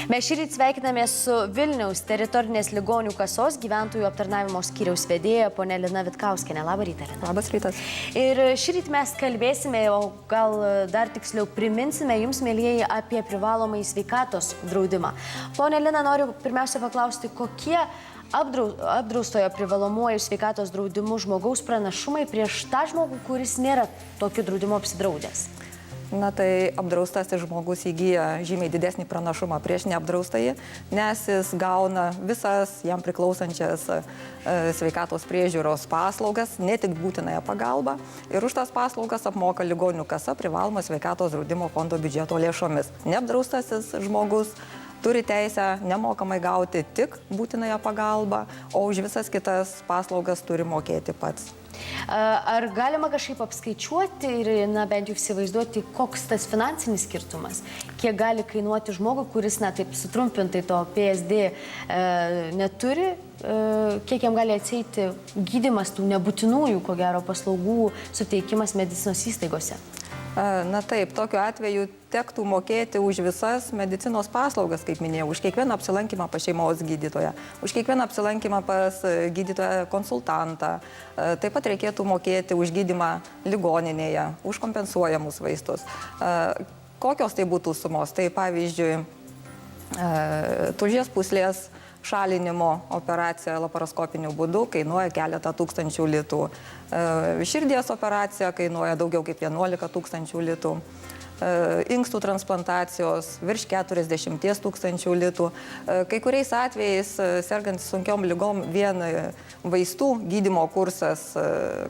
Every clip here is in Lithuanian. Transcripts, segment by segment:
Mes šįryt sveikinamės su Vilniaus teritorinės ligonių kasos gyventojų aptarnavimo skyriaus vedėja ponė Lina Vitkauskienė. Labą rytą, Lina. Labas rytas. Ir šįryt mes kalbėsime, o gal dar tiksliau priminsime jums, mėlyjeji, apie privalomąjį sveikatos draudimą. Ponė Lina, noriu pirmiausia paklausti, kokie apdraustojo privalomuoju sveikatos draudimu žmogaus pranašumai prieš tą žmogų, kuris nėra tokiu draudimu apsidraudęs? Na tai apdraustasis žmogus įgyja žymiai didesnį pranašumą prieš neapdraustąjį, nes jis gauna visas jam priklausančias sveikatos priežiūros paslaugas, ne tik būtinąją pagalbą, ir už tas paslaugas apmoka ligonių kasa privalomą sveikatos draudimo fondo biudžeto lėšomis. Neapdraustasis žmogus turi teisę nemokamai gauti tik būtinąją pagalbą, o už visas kitas paslaugas turi mokėti pats. Ar galima kažkaip apskaičiuoti ir, bent jau įsivaizduoti, koks tas finansinis skirtumas? Kiek gali kainuoti žmogui, kuris, taip sutrumpintai to PSD neturi, kiek jam gali atsieiti gydymas tų nebūtinųjų, ko gero, paslaugų suteikimas medicinos įstaigose? Na taip, tokiu atveju tektų mokėti už visas medicinos paslaugas, kaip minėjau, už kiekvieną apsilankymą pas šeimos gydytoją, už kiekvieną apsilankymą pas gydytoją konsultantą. Taip pat reikėtų mokėti už gydymą ligoninėje, už kompensuojamus vaistus. Kokios tai būtų sumos? Tai pavyzdžiui, tulžies pūslės šalinimo operacija laparoskopiniu būdu kainuoja keletą tūkstančių litų. Širdies operacija kainuoja daugiau kaip 11 tūkstančių litų. Inkstų transplantacijos virš 40 tūkstančių litų. Kai kuriais atvejais, sergant sunkiom lygom, vien vaistų gydymo kursas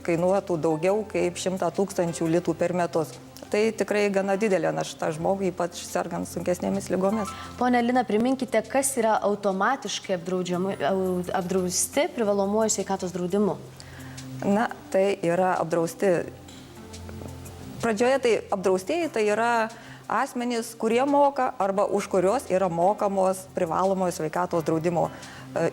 kainuotų daugiau kaip 100 tūkstančių litų per metus. Tai tikrai gana didelė našta žmogui, ypač sergant sunkesnėmis lygomis. Pone Lina, priminkite, kas yra automatiškai apdrausti privalomuoju sveikatos draudimu? Na, tai yra apdrausti. Pradžioje tai apdraustieji tai yra asmenys, kurie moka arba už kurios yra mokamos privalomojo sveikatos draudimo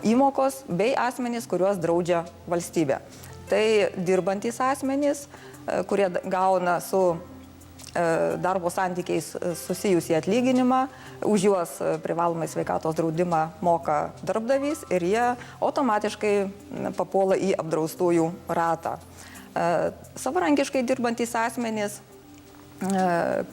įmokos, bei asmenys, kuriuos draudžia valstybė. Tai dirbantys asmenys, kurie gauna su darbo santykiais susijusį atlyginimą, už juos privalomai sveikatos draudimą moka darbdavys ir jie automatiškai papuola į apdraustųjų ratą. Savarankiškai dirbantys asmenys,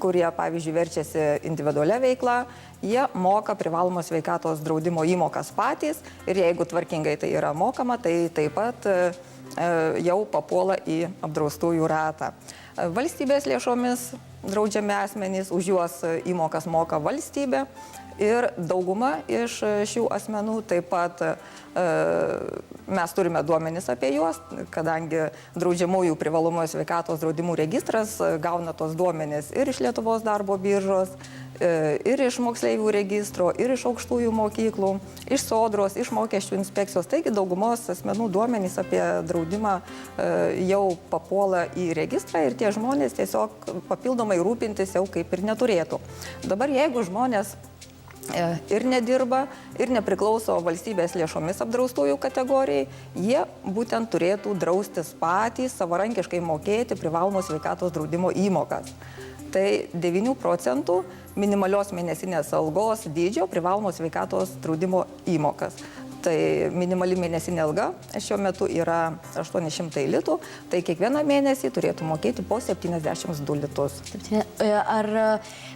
kurie, pavyzdžiui, verčiasi individualia veikla, jie moka privalomos sveikatos draudimo įmokas patys ir jeigu tvarkingai tai yra mokama, tai taip pat jau papuola į apdraustųjų ratą. Valstybės lėšomis draudžiami asmenys, už juos įmokas moka valstybė ir dauguma iš šių asmenų taip pat mes turime duomenis apie juos, kadangi draudžiamųjų privalomojo sveikatos draudimų registras gauna tos duomenis ir iš Lietuvos darbo biržos, ir iš moksleivių registro, ir iš aukštųjų mokyklų, iš sodros, iš mokesčių inspekcijos. Taigi daugumos asmenų duomenys apie draudimą jau papuola į registrą ir tie žmonės tiesiog papildomai rūpintis jau kaip ir neturėtų. Dabar jeigu žmonės ir nedirba, ir nepriklauso valstybės lėšomis apdraustųjų kategorijai, jie būtent turėtų draustis patys, savarankiškai mokėti privalomos sveikatos draudimo įmokas. Tai 9 procentų minimalios mėnesinės algos dydžio privalomos sveikatos draudimo įmokas. Tai minimali mėnesinė alga šiuo metu yra 800 litų, tai kiekvieną mėnesį turėtų mokėti po 72 litus. Ar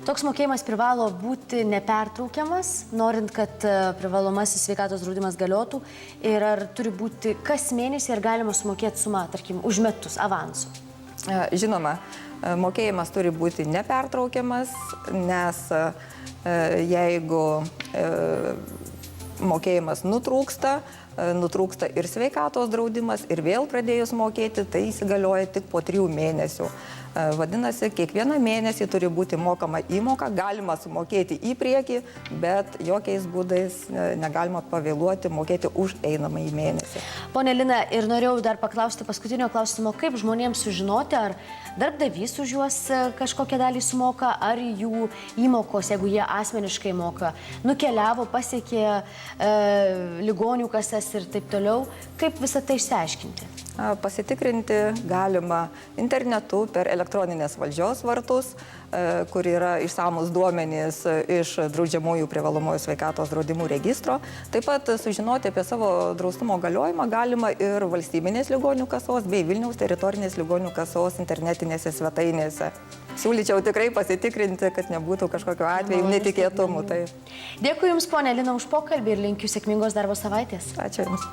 toks mokėjimas privalo būti nepertraukiamas, norint, kad privalomasis sveikatos draudimas galiotų, ir ar turi būti kas mėnesį, ar galima sumokėti sumą, tarkim, už metus avansu? Žinoma, mokėjimas turi būti nepertraukiamas, nes jeigu mokėjimas nutrūksta ir sveikatos draudimas, ir vėl pradėjus mokėti, tai įsigalioja tik po 3 mėnesių. Vadinasi, kiekvieną mėnesį turi būti mokama įmoka, galima sumokėti į priekį, bet jokiais būdais negalima pavėluoti mokėti už einamąjį mėnesį. Pone Lina, ir norėjau dar paklausti paskutinio klausimo, kaip žmonėms sužinoti, ar darbdavys už juos kažkokią dalį sumoka, ar jų įmokos, jeigu jie asmeniškai moka, nukeliavo, pasiekė ligonių kasas ir taip toliau. Kaip visą tai išsiaiškinti? Pasitikrinti galima internetu per elektroninės valdžios vartus, kur yra išsamus duomenys iš draudžiamųjų privalomųjų sveikatos draudimų registro. Taip pat sužinoti apie savo draustumo galiojimą galima ir valstybinės ligonių kasos bei Vilniaus teritorinės ligonių kasos internetinėse svetainėse. Siūlyčiau tikrai pasitikrinti, kad nebūtų kažkokio atveju netikėtumų. Dėkui Jums, ponė Lina, už pokalbį ir linkiu sėkmingos darbo savaitės. Ačiū Jums.